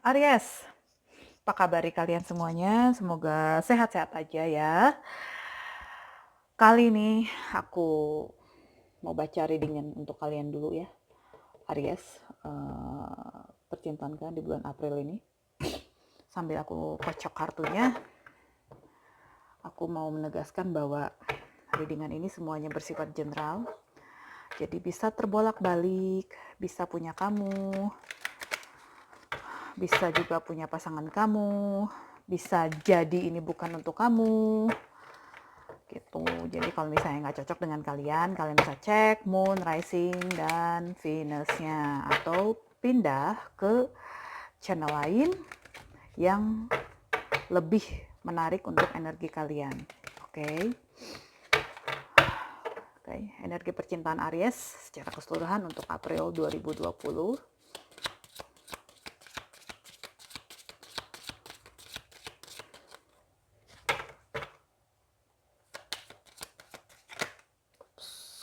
Aries, apa kabar kalian semuanya? Semoga sehat-sehat aja ya. Kali ini aku mau baca readingan untuk kalian dulu ya, Aries. Percintaan kan di bulan April ini. Sambil aku kocok kartunya, aku mau menegaskan bahwa readingan ini semuanya bersifat general. Jadi bisa terbolak-balik, bisa punya kamu, bisa juga punya pasangan kamu, bisa jadi ini bukan untuk kamu gitu. Jadi kalau misalnya nggak cocok dengan kalian bisa cek moon, rising, dan Venusnya, atau pindah ke channel lain yang lebih menarik untuk energi kalian. Oke. Energi percintaan Aries secara keseluruhan untuk April 2020.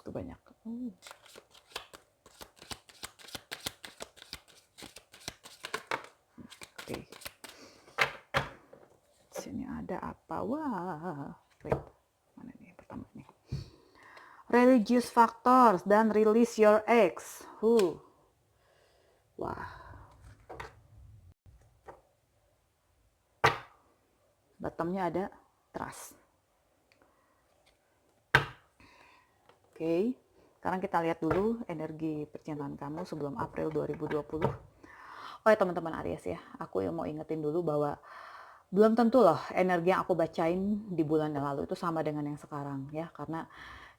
Kebanyakan. Oke. Sini ada apa? Wah. Wait. Mana nih pertama nih? Religious factors dan release your ex. Wah. Bottomnya ada trust. Oke. Sekarang kita lihat dulu energi percintaan kamu sebelum April 2020. Oh ya teman-teman Aries ya, aku mau ingetin dulu bahwa belum tentu loh energi yang aku bacain di bulan yang lalu itu sama dengan yang sekarang ya, karena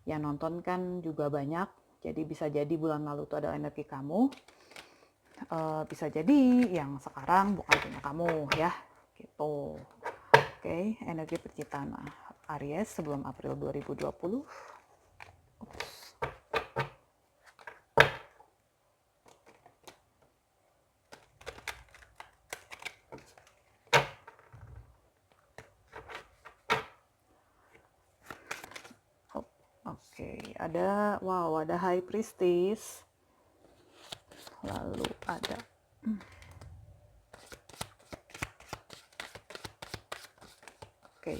yang nonton kan juga banyak, jadi bisa jadi bulan lalu itu adalah energi kamu, bisa jadi yang sekarang bukan punya kamu ya, gitu. Oke, energi percintaan Aries sebelum April 2020. Oke, ada High Priestess. Lalu ada Oke.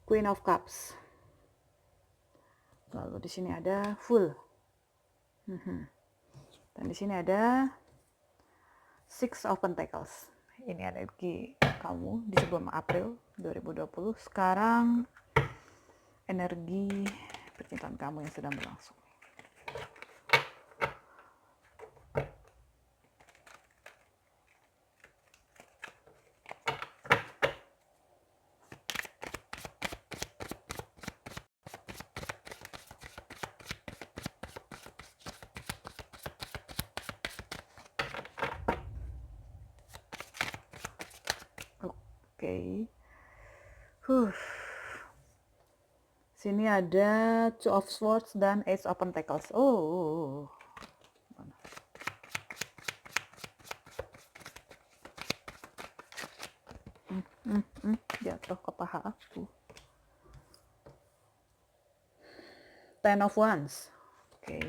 Queen of Cups. Lalu di sini ada Full. Dan di sini ada Six of Pentacles. Ini energi kamu di sebelum April 2020. Sekarang energi percintaan kamu yang sedang berlangsung. Oke. Sini ada Two of Swords dan Ace of Pentacles. Jatuh ke paha aku. Ten of Wands. Oke.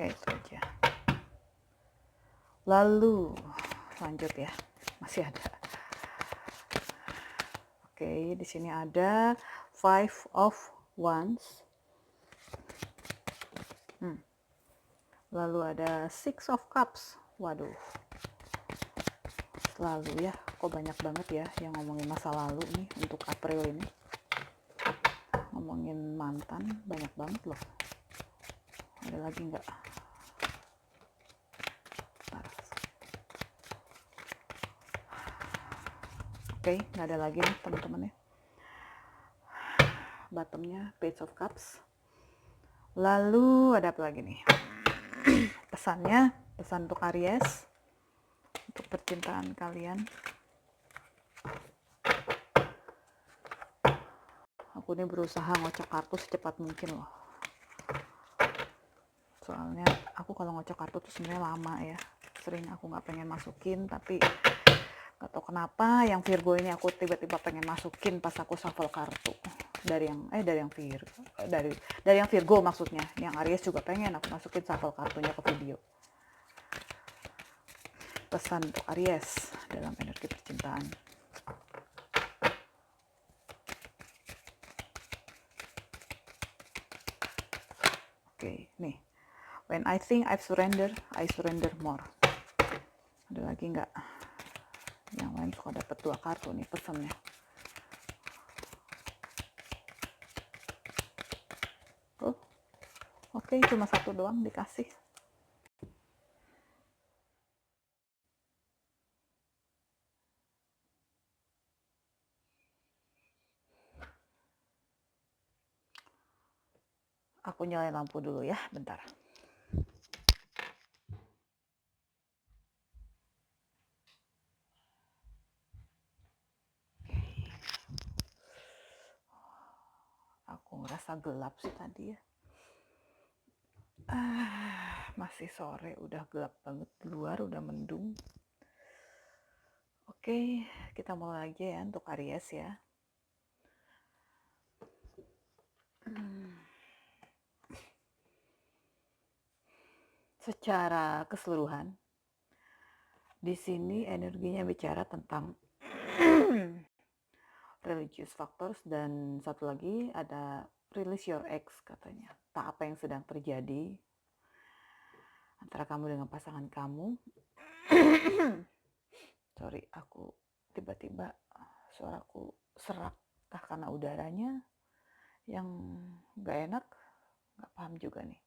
Oke, itu aja. Lalu lanjut ya, masih ada. Oke, di sini ada Five of Wands. Lalu ada Six of Cups. Waduh, selalu ya, kok banyak banget ya yang ngomongin masa lalu nih untuk April ini. Ngomongin mantan banyak banget loh. Ada lagi nggak? Oke, nggak ada lagi nih teman-teman ya. Bottomnya Page of Cups. Lalu ada apa lagi nih? Pesannya, pesan untuk Aries, untuk percintaan kalian. Aku ini berusaha ngocok kartu secepat mungkin loh. soalnya aku kalau ngocok kartu tuh sebenarnya lama ya, sering aku nggak pengen masukin, tapi nggak tahu kenapa yang Virgo ini aku tiba-tiba pengen masukin pas aku shuffle kartu dari yang Virgo maksudnya. Yang Aries juga pengen aku masukin shuffle kartunya ke video. Pesan untuk Aries dalam energi percintaan. Oke, nih. When I think I surrender more. Ada lagi nggak? Yang lain suka dapet 2 kartu nih pesannya. Oh, oke, cuma 1 doang dikasih. Aku nyalain lampu dulu ya, bentar. Aku ngerasa gelap sih tadi ya. Masih sore, udah gelap banget di luar, udah mendung. Oke, kita mulai lagi ya untuk Aries ya. Secara keseluruhan, di sini energinya bicara tentang religious factors, dan satu lagi ada release your ex katanya. Tak apa yang sedang terjadi antara kamu dengan pasangan kamu. Sorry, aku tiba-tiba suaraku serak, entah karena udaranya yang gak enak, gak paham juga nih.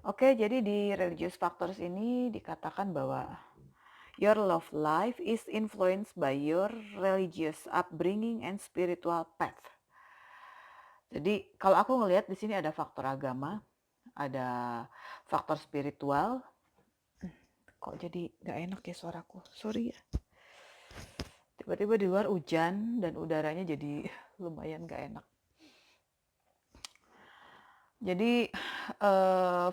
Oke, jadi di religious factors ini dikatakan bahwa your love life is influenced by your religious upbringing and spiritual path. Jadi kalau aku ngelihat di sini ada faktor agama, ada faktor spiritual. Kok jadi gak enak ya suaraku? Sorry ya. Tiba-tiba di luar hujan dan udaranya jadi lumayan gak enak. Jadi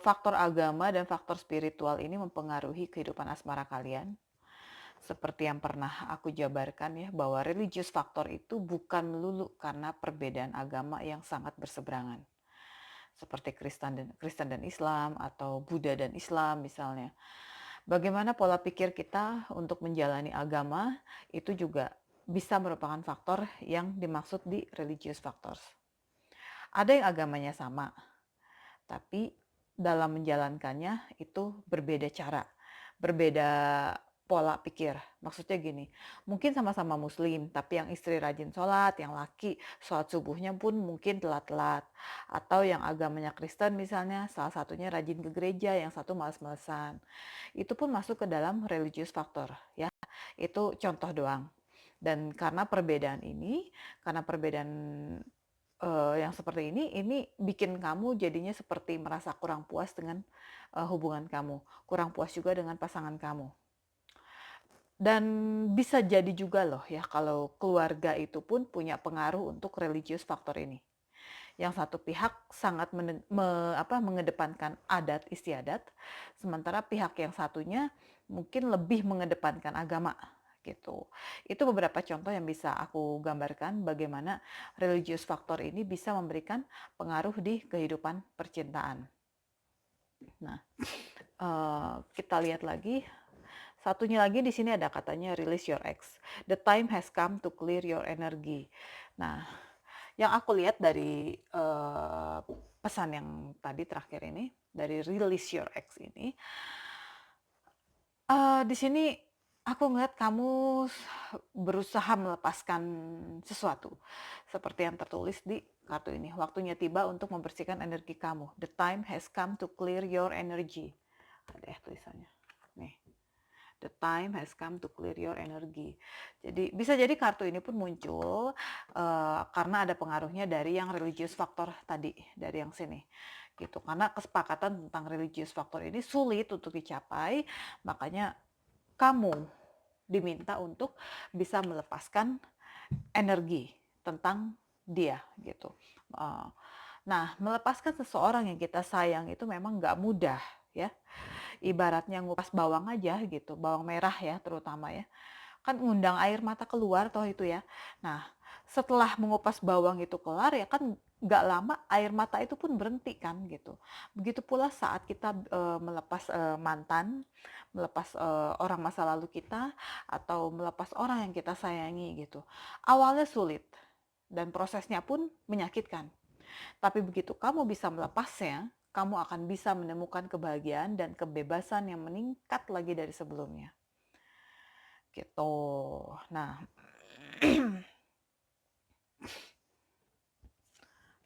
faktor agama dan faktor spiritual ini mempengaruhi kehidupan asmara kalian. Seperti yang pernah aku jabarkan ya, bahwa religious factor itu bukan melulu karena perbedaan agama yang sangat berseberangan. Seperti Kristen dan Islam atau Buddha dan Islam misalnya. Bagaimana pola pikir kita untuk menjalani agama itu juga bisa merupakan faktor yang dimaksud di religious factors. Ada yang agamanya sama, tapi dalam menjalankannya itu berbeda cara, berbeda pola pikir. Maksudnya gini, mungkin sama-sama muslim, tapi yang istri rajin sholat, yang laki sholat subuhnya pun mungkin telat-telat. Atau yang agamanya Kristen misalnya, salah satunya rajin ke gereja, yang satu males-malesan. Itu pun masuk ke dalam religious factor ya. Itu contoh doang. Dan karena perbedaan ini, karena perbedaan yang seperti ini bikin kamu jadinya seperti merasa kurang puas dengan hubungan kamu, kurang puas juga dengan pasangan kamu. Dan bisa jadi juga loh ya kalau keluarga itu pun punya pengaruh untuk religious factor ini. Yang satu pihak sangat mengedepankan adat istiadat, sementara pihak yang satunya mungkin lebih mengedepankan agama gitu. Itu beberapa contoh yang bisa aku gambarkan bagaimana religious factor ini bisa memberikan pengaruh di kehidupan percintaan. Nah, kita lihat lagi. Satunya lagi di sini ada katanya release your ex. The time has come to clear your energy. Nah, yang aku lihat dari pesan yang tadi terakhir ini, dari release your ex ini, di sini aku ngeliat kamu berusaha melepaskan sesuatu. Seperti yang tertulis di kartu ini. Waktunya tiba untuk membersihkan energi kamu. The time has come to clear your energy. Ada ya tulisannya. Nih. The time has come to clear your energy. Jadi bisa jadi kartu ini pun muncul karena ada pengaruhnya dari yang religious factor tadi, dari yang sini. Gitu. Karena kesepakatan tentang religious factor ini sulit untuk dicapai, makanya kamu diminta untuk bisa melepaskan energi tentang dia gitu. Nah, melepaskan seseorang yang kita sayang itu memang nggak mudah ya. Ibaratnya ngupas bawang aja gitu, bawang merah ya terutama ya. Kan ngundang air mata keluar toh itu ya. Nah, setelah mengupas bawang itu kelar ya kan nggak lama air mata itu pun berhenti kan gitu. Begitu pula saat kita melepas mantan, melepas orang masa lalu kita atau melepas orang yang kita sayangi gitu. Awalnya sulit dan prosesnya pun menyakitkan. Tapi begitu kamu bisa melepasnya, kamu akan bisa menemukan kebahagiaan dan kebebasan yang meningkat lagi dari sebelumnya. Gitu. Nah,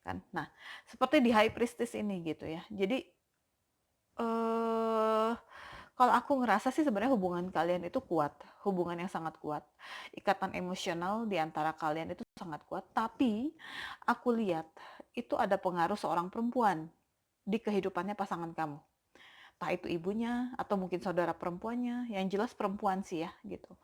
kan. Nah, seperti di High Priestess ini gitu ya. Jadi eh kalau aku ngerasa sih sebenarnya hubungan kalian itu kuat, hubungan yang sangat kuat. Ikatan emosional di antara kalian itu sangat kuat, tapi aku lihat itu ada pengaruh seorang perempuan di kehidupannya pasangan kamu. Entah itu ibunya atau mungkin saudara perempuannya, yang jelas perempuan sih ya gitu.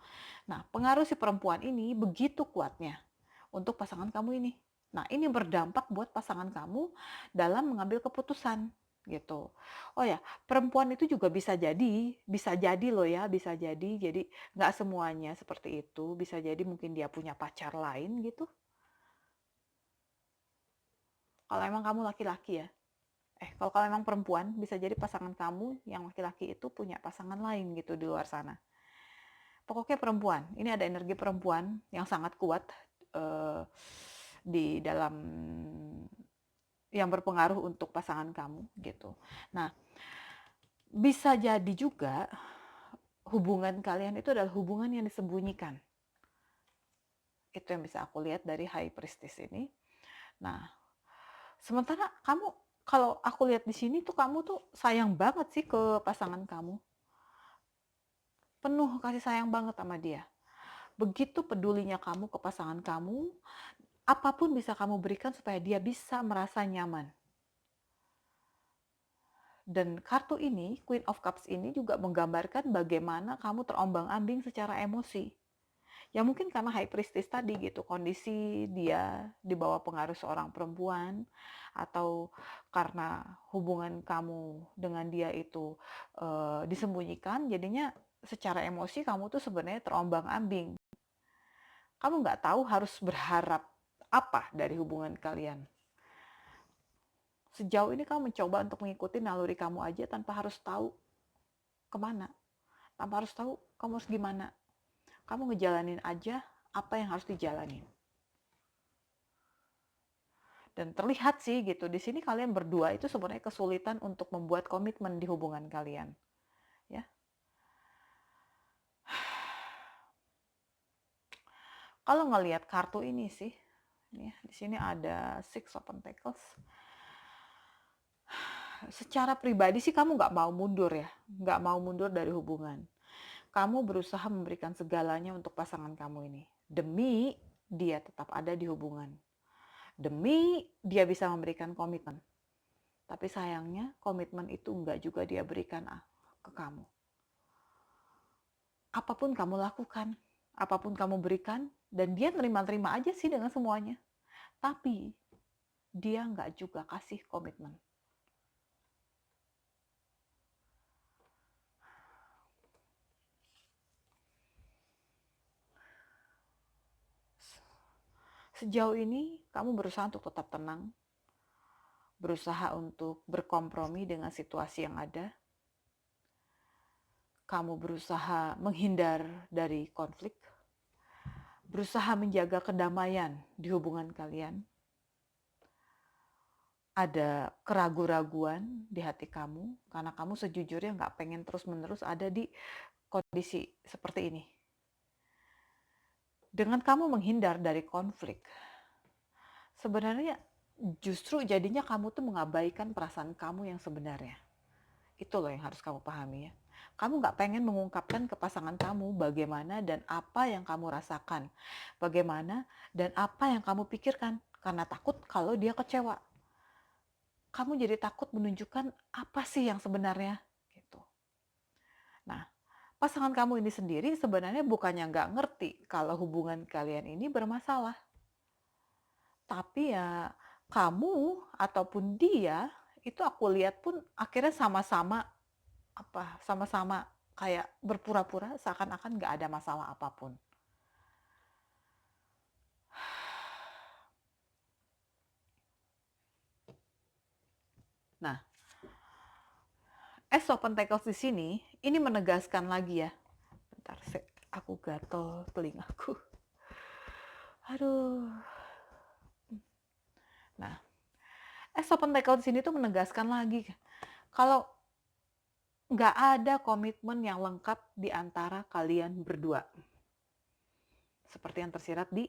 Nah, pengaruh si perempuan ini begitu kuatnya untuk pasangan kamu ini. Nah, ini berdampak buat pasangan kamu dalam mengambil keputusan gitu. Oh ya, perempuan itu juga bisa jadi loh ya, bisa jadi nggak semuanya seperti itu, bisa jadi mungkin dia punya pacar lain gitu. Kalau emang kamu laki-laki ya, kalau emang perempuan, bisa jadi pasangan kamu yang laki-laki itu punya pasangan lain gitu di luar sana. Pokoknya perempuan, ini ada energi perempuan yang sangat kuat eh, di dalam yang berpengaruh untuk pasangan kamu gitu. Nah, bisa jadi juga hubungan kalian itu adalah hubungan yang disembunyikan. Itu yang bisa aku lihat dari High Priestess ini. Nah, sementara kamu kalau aku lihat di sini tuh kamu tuh sayang banget sih ke pasangan kamu. Penuh kasih sayang banget sama dia. Begitu pedulinya kamu ke pasangan kamu, apapun bisa kamu berikan supaya dia bisa merasa nyaman. Dan kartu ini, Queen of Cups ini juga menggambarkan bagaimana kamu terombang-ambing secara emosi. Ya mungkin karena High Priestess tadi gitu, kondisi dia di bawah pengaruh seorang perempuan, atau karena hubungan kamu dengan dia itu disembunyikan, jadinya secara emosi kamu tuh sebenarnya terombang-ambing. Kamu nggak tahu harus berharap apa dari hubungan kalian. Sejauh ini kamu mencoba untuk mengikuti naluri kamu aja tanpa harus tahu kemana. Tanpa harus tahu kamu harus gimana. Kamu ngejalanin aja apa yang harus dijalanin. Dan terlihat sih gitu, di sini kalian berdua itu sebenarnya kesulitan untuk membuat komitmen di hubungan kalian. Ya, kalau ngelihat kartu ini sih, ini ya, di sini ada Six of Pentacles. Secara pribadi sih kamu nggak mau mundur ya, nggak mau mundur dari hubungan. Kamu berusaha memberikan segalanya untuk pasangan kamu ini. Demi dia tetap ada di hubungan. Demi dia bisa memberikan komitmen. Tapi sayangnya komitmen itu enggak juga dia berikan ke kamu. Apapun kamu lakukan, apapun kamu berikan, dan dia terima-terima aja sih dengan semuanya. Tapi dia enggak juga kasih komitmen. Sejauh ini kamu berusaha untuk tetap tenang, berusaha untuk berkompromi dengan situasi yang ada. Kamu berusaha menghindar dari konflik, berusaha menjaga kedamaian di hubungan kalian. Ada keraguan-raguan di hati kamu, karena kamu sejujurnya nggak pengen terus-menerus ada di kondisi seperti ini. Dengan kamu menghindar dari konflik, sebenarnya justru jadinya kamu tuh mengabaikan perasaan kamu yang sebenarnya. Itu loh yang harus kamu pahami ya. Kamu nggak pengen mengungkapkan ke pasangan kamu bagaimana dan apa yang kamu rasakan. Bagaimana dan apa yang kamu pikirkan. Karena takut kalau dia kecewa. Kamu jadi takut menunjukkan apa sih yang sebenarnya. Gitu. Nah, pasangan kamu ini sendiri sebenarnya bukannya nggak ngerti kalau hubungan kalian ini bermasalah. Tapi ya kamu ataupun dia itu aku lihat pun akhirnya sama-sama kayak berpura-pura seakan-akan nggak ada masalah apapun. Nah, Ace of Pentacles di sini ini menegaskan lagi ya. Bentar, aku gatel telingaku. Aduh. Nah, Ace of Pentacles di sini tuh menegaskan lagi kalau nggak ada komitmen yang lengkap di antara kalian berdua. Seperti yang tersirat di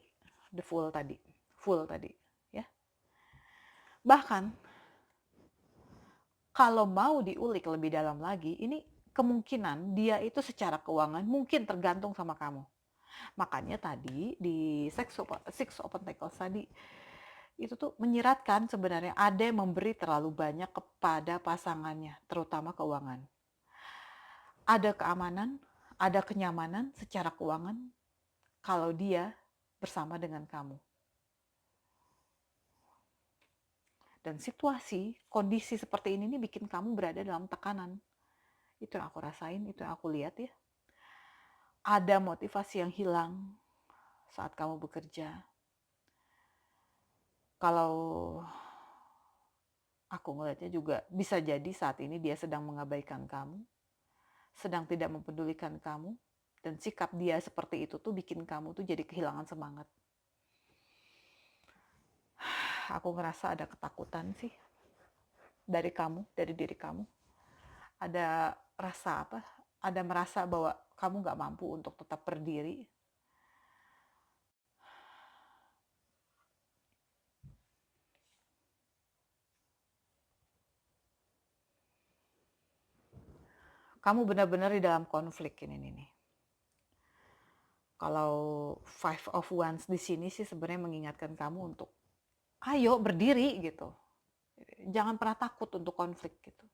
the full tadi, ya. Bahkan kalau mau diulik lebih dalam lagi, ini kemungkinan dia itu secara keuangan mungkin tergantung sama kamu. Makanya tadi di Six of Pentacles tadi itu tuh menyiratkan sebenarnya ada yang memberi terlalu banyak kepada pasangannya, terutama keuangan. Ada keamanan, ada kenyamanan secara keuangan kalau dia bersama dengan kamu. Dan situasi, kondisi seperti ini nih bikin kamu berada dalam tekanan. Itu yang aku rasain, itu yang aku lihat ya. Ada motivasi yang hilang saat kamu bekerja. Kalau aku ngelihatnya juga bisa jadi saat ini dia sedang mengabaikan kamu, sedang tidak mempedulikan kamu, dan sikap dia seperti itu tuh bikin kamu tuh jadi kehilangan semangat. Aku ngerasa ada ketakutan sih dari kamu, dari diri kamu. Ada rasa apa? Ada merasa bahwa kamu nggak mampu untuk tetap berdiri. Kamu benar-benar di dalam konflik ini nih. Kalau Five of Wands di sini sih sebenarnya mengingatkan kamu untuk ayo berdiri gitu. Jangan pernah takut untuk konflik gitu.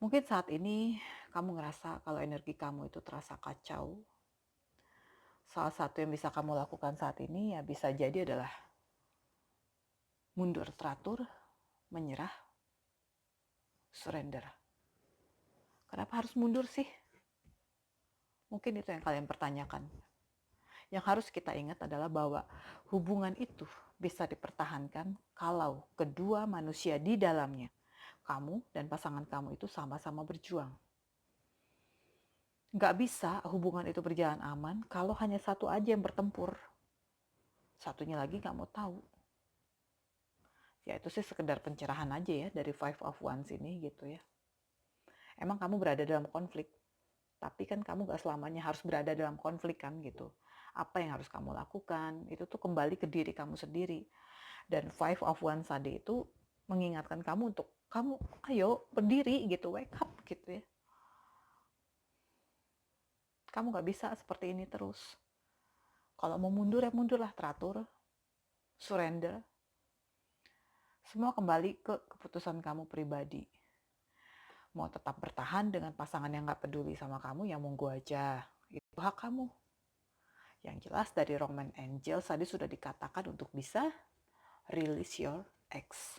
Mungkin saat ini kamu ngerasa kalau energi kamu itu terasa kacau. Salah satu yang bisa kamu lakukan saat ini ya bisa jadi adalah mundur teratur, menyerah, surrender. Kenapa harus mundur sih? Mungkin itu yang kalian pertanyakan. Yang harus kita ingat adalah bahwa hubungan itu bisa dipertahankan kalau kedua manusia di dalamnya, kamu dan pasangan kamu itu sama-sama berjuang. Nggak bisa hubungan itu berjalan aman kalau hanya satu aja yang bertempur. Satunya lagi nggak mau tahu. Ya itu sih sekedar pencerahan aja ya dari Five of Wands ini gitu ya. Emang kamu berada dalam konflik, tapi kan kamu gak selamanya harus berada dalam konflik kan gitu. Apa yang harus kamu lakukan, itu tuh kembali ke diri kamu sendiri. Dan Five of Wands tadi itu mengingatkan kamu untuk, kamu ayo berdiri gitu, wake up gitu ya. Kamu gak bisa seperti ini terus. Kalau mau mundur ya mundurlah teratur, surrender. Semua kembali ke keputusan kamu pribadi. Mau tetap bertahan dengan pasangan yang gak peduli sama kamu, ya monggo aja. Itu hak kamu. Yang jelas dari Roman Angel tadi sudah dikatakan untuk bisa release your ex.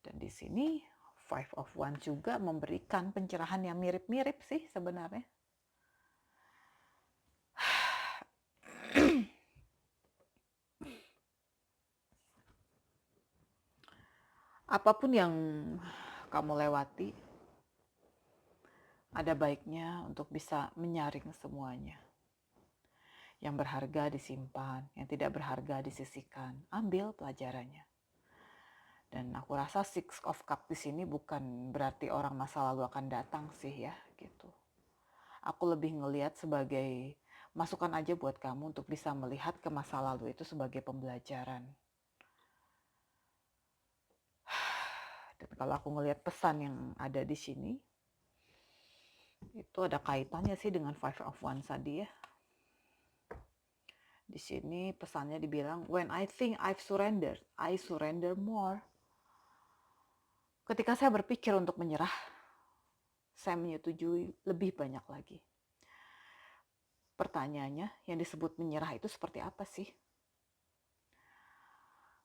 Dan di sini Five of Wands juga memberikan pencerahan yang mirip-mirip sih sebenarnya. Apapun yang kamu lewati, ada baiknya untuk bisa menyaring semuanya. Yang berharga disimpan, yang tidak berharga disisihkan. Ambil pelajarannya. Dan aku rasa Six of Cups di sini bukan berarti orang masa lalu akan datang sih ya gitu. Aku lebih ngelihat sebagai masukan aja buat kamu untuk bisa melihat ke masa lalu itu sebagai pembelajaran. Dan kalau aku ngelihat pesan yang ada di sini, itu ada kaitannya sih dengan Five of Wands tadi ya. Di sini pesannya dibilang, when I think I've surrendered, I surrender more. Ketika saya berpikir untuk menyerah, saya menyetujui lebih banyak lagi. Pertanyaannya, yang disebut menyerah itu seperti apa sih?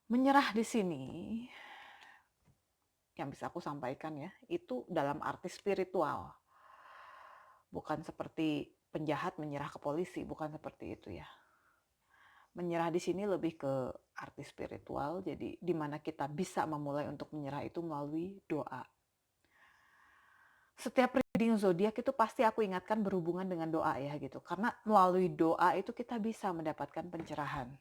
Menyerah di sini yang bisa aku sampaikan ya, itu dalam arti spiritual. Bukan seperti penjahat menyerah ke polisi, bukan seperti itu ya. Menyerah di sini lebih ke arti spiritual, jadi di mana kita bisa memulai untuk menyerah itu melalui doa. Setiap reading zodiak itu pasti aku ingatkan berhubungan dengan doa ya gitu. Karena melalui doa itu kita bisa mendapatkan pencerahan.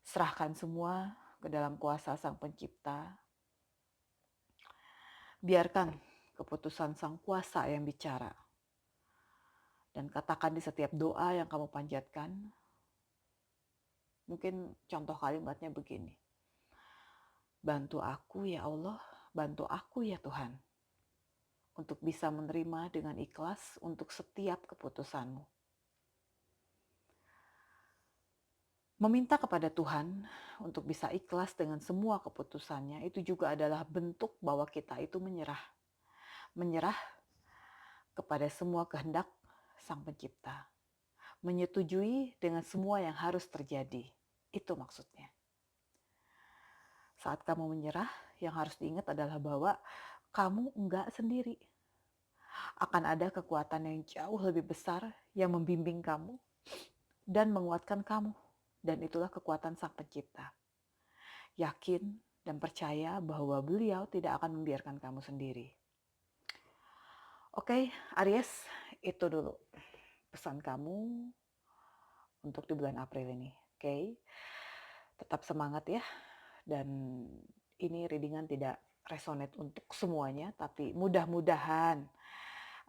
Serahkan semua ke dalam kuasa Sang Pencipta. Biarkan keputusan Sang Kuasa yang bicara. Dan katakan di setiap doa yang kamu panjatkan, mungkin contoh kalimatnya begini. Bantu aku ya Allah, bantu aku ya Tuhan. Untuk bisa menerima dengan ikhlas untuk setiap keputusanmu. Meminta kepada Tuhan untuk bisa ikhlas dengan semua keputusannya itu juga adalah bentuk bahwa kita itu menyerah. Menyerah kepada semua kehendak Sang Pencipta. Menyetujui dengan semua yang harus terjadi. Itu maksudnya. Saat kamu menyerah, yang harus diingat adalah bahwa kamu enggak sendiri. Akan ada kekuatan yang jauh lebih besar yang membimbing kamu dan menguatkan kamu. Dan itulah kekuatan Sang Pencipta. Yakin dan percaya bahwa beliau tidak akan membiarkan kamu sendiri. Oke, Aries, itu dulu pesan kamu untuk di bulan April ini. Oke, tetap semangat ya. Dan ini readingan tidak resonate untuk semuanya, tapi mudah-mudahan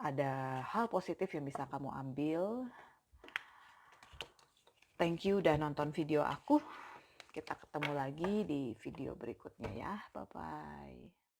ada hal positif yang bisa kamu ambil. Thank you udah nonton video aku. Kita ketemu lagi di video berikutnya ya. Bye-bye.